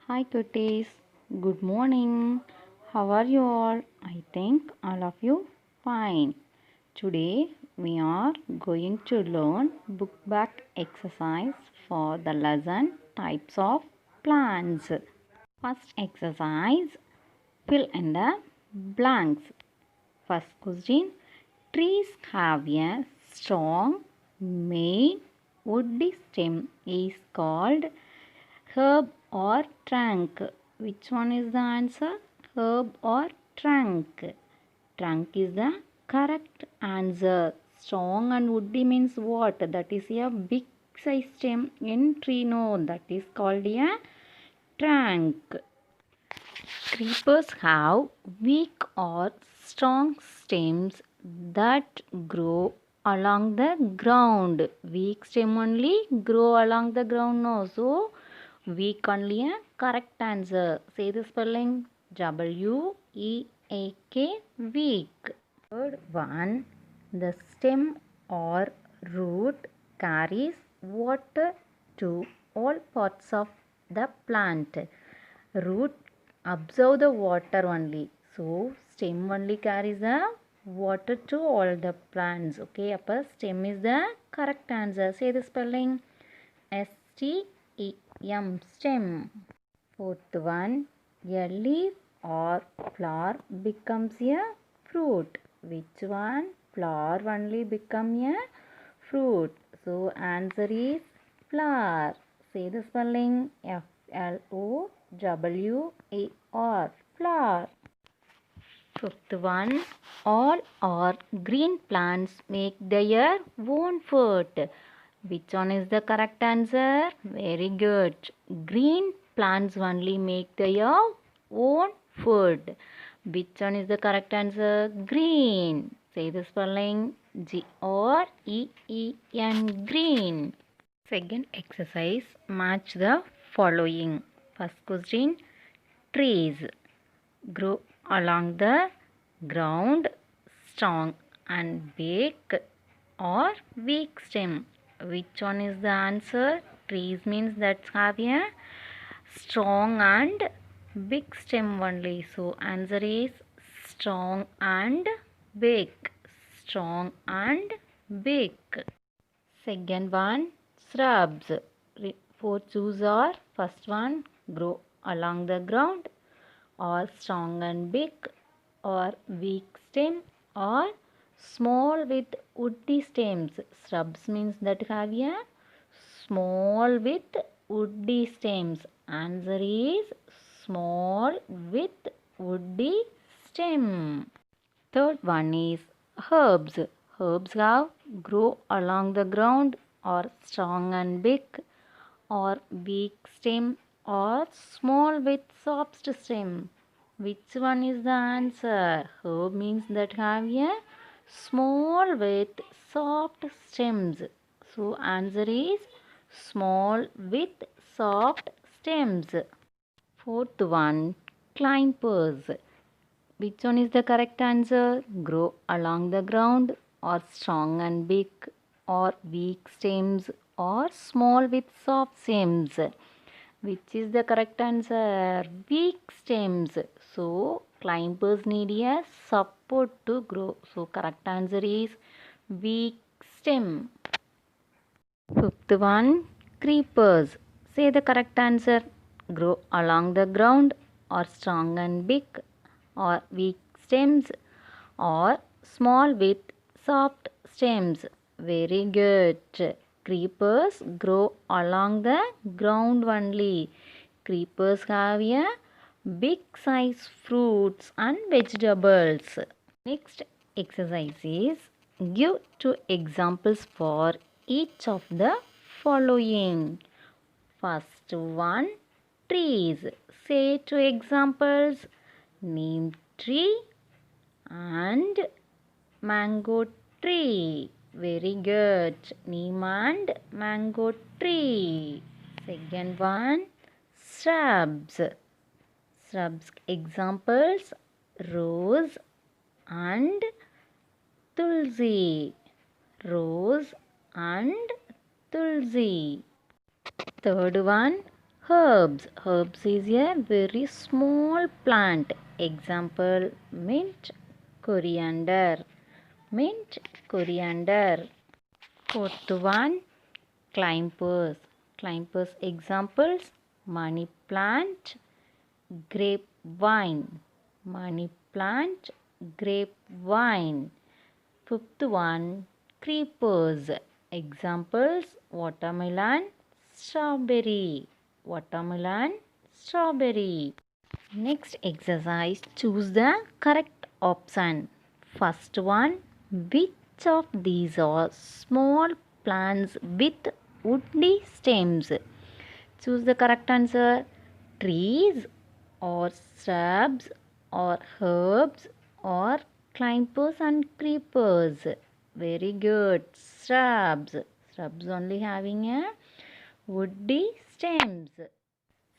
Hi cuties, good morning. How are you all? I think all of you fine. Today we are going to learn book back exercise for the lesson types of plants. First exercise, fill in the blanks. First question, trees have a strong main woody stem is called herb or trunk. Which one is the answer? Herb or trunk? Trunk is the correct answer. Strong and woody means what? That is a big size stem in tree. No, that is called a trunk. Creepers have weak or strong stems that grow along the ground. Weak stem only grow along the ground. No, so weak only a correct answer. Say the spelling WEAK, weak. Third one, the stem or root carries water to all parts of the plant. Root absorb the water only. So stem only carries the water to all the plants. Okay, upper stem is the correct answer. Say the spelling STEM, stem. Fourth one, a leaf or flower becomes a fruit. Which one? Flower only become a fruit. So answer is flower. Say the spelling FLOWER, flower. Fifth one, all or green plants make their own food. Which one is the correct answer? Very good. Green plants only make their own food. Which one is the correct answer? Green. Say the spelling GREEN, green. Second exercise, match the following. First question, trees grow along the ground, strong and big or weak stem. Which one is the answer? Trees means that have a strong and big stem only. So answer is strong and big. Strong and big. Second one, shrubs. Four choose are first one, grow along the ground or strong and big or weak stem or small with woody stems. Shrubs means that have a small with woody stems. Answer is small with woody stem. Third one is herbs. Herbs have grow along the ground or strong and big or weak stem or small with soft stem. Which one is the answer? Herb means that have a small with soft stems. So answer is small with soft stems. Fourth one, climbers. Which one is the correct answer? Grow along the ground or strong and big or weak stems or small with soft stems. Which is the correct answer? Weak stems. So climbers need a support to grow. So correct answer is weak stem. Fifth one, creepers. Say the correct answer. Grow along the ground or strong and big or weak stems or small with soft stems. Very good. Creepers grow along the ground only. Creepers have a big size fruits and vegetables. Next exercise is give two examples for each of the following. First one, trees. Say two examples. Neem tree and mango tree. Very good. Neem and mango tree. Second one, shrubs. Shrubs examples, rose and tulsi. Rose and tulsi. Third one, Herbs. Herbs is a very small plant. Example, mint, coriander. Mint, coriander. Fourth one, climbers. Climbers examples, money plant, grapevine. Money plant, grapevine. Fifth one, creepers. Examples, watermelon, strawberry. Watermelon, strawberry. Next exercise, choose the correct option. First one, which of these are small plants with woody stems? Choose the correct answer. Trees or shrubs or herbs or climbers and creepers. Very good. Shrubs. Shrubs only having a woody stems.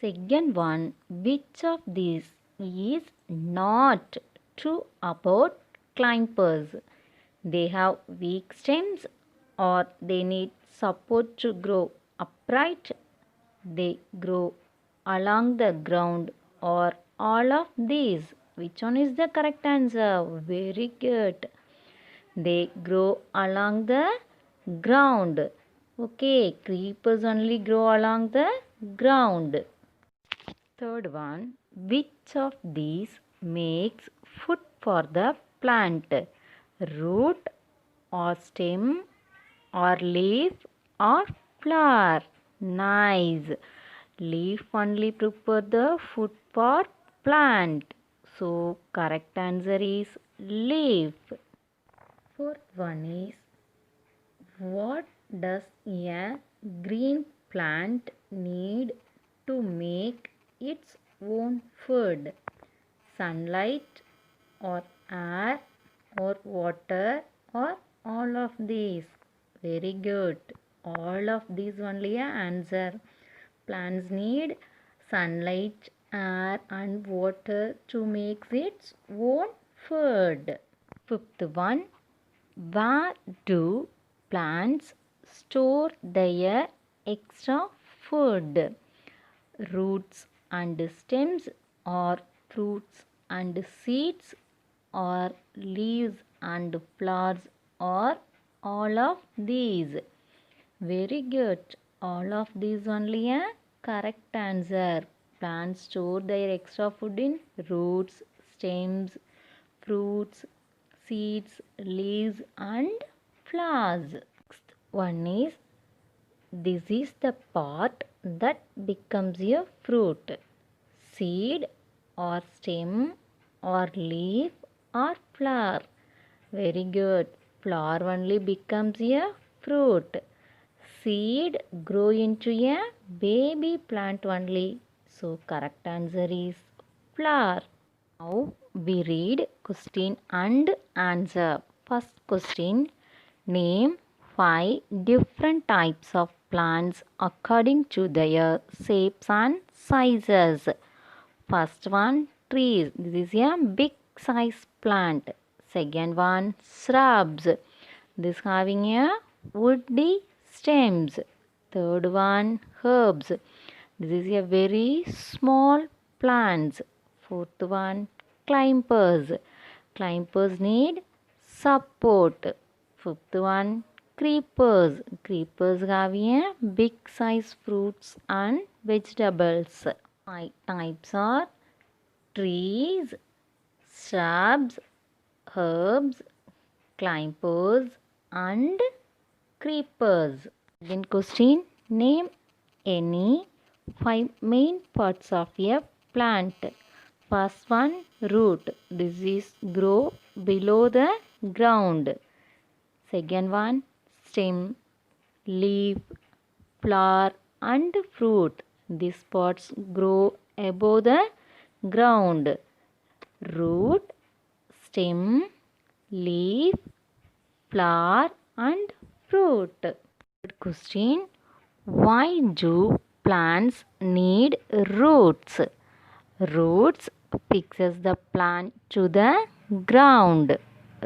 Second one, which of these is not true about climbers? They have weak stems or they need support to grow upright. They grow along the ground or all of these. Which one is the correct answer? Very good. They grow along the ground. Okay, creepers only grow along the ground. Third one, which of these makes food for the plant? Root or stem or leaf or flower? Nice. Leaf only prepare the food for plant. So correct answer is leaf. Fourth one is, what does a green plant need to make its own food? Sunlight or air or water or all of these? Very good. All of these only a answer. Plants need sunlight, air and water to make its own food. Fifth one, where do plants store their extra food? Roots and stems or fruits and seeds or leaves and flowers or all of these? Very good. All of these only a correct answer. Plants store their extra food in roots, stems, fruits, seeds, leaves and flowers. Next one is, this is the part that becomes a fruit. Seed or stem or leaf or flower. Very good. Flower only becomes a fruit. Seed grow into a baby plant only. So correct answer is flower. Now we read question and answer. First question, name 5 different types of plants according to their shapes and sizes. First one, trees. This is a big size plant. Second one, shrubs. This having a woody stems. Third one, herbs. This is a very small plants. Fourth one, climbers. Climbers need support. Fifth one, creepers. Creepers have a big size fruits and vegetables. Five types are trees, shrubs, herbs, climbers and creepers. Second question, name any 5 main parts of a plant. First one, root. This is grow below the ground. Second one, stem, leaf, flower and fruit. These parts grow above the ground. Root, stem, leaf, flower and fruit. Third question, why do plants need roots? Roots fixes the plant to the ground.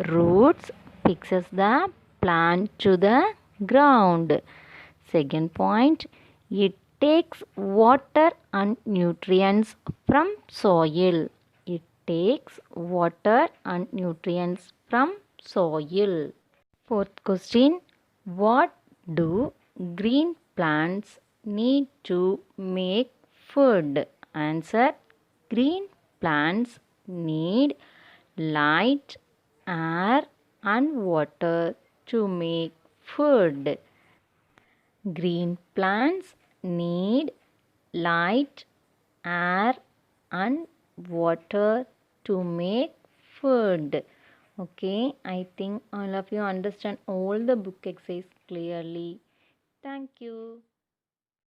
Roots fixes the plant to the ground. Second point, it takes water and nutrients from soil. It takes water and nutrients from soil. Fourth question. What do green plants need to make food? Answer. Green plants need light, air and water to make food. Green plants need light, air and water to make food. Okay, I think all of you understand all the book exercise clearly. Thank you.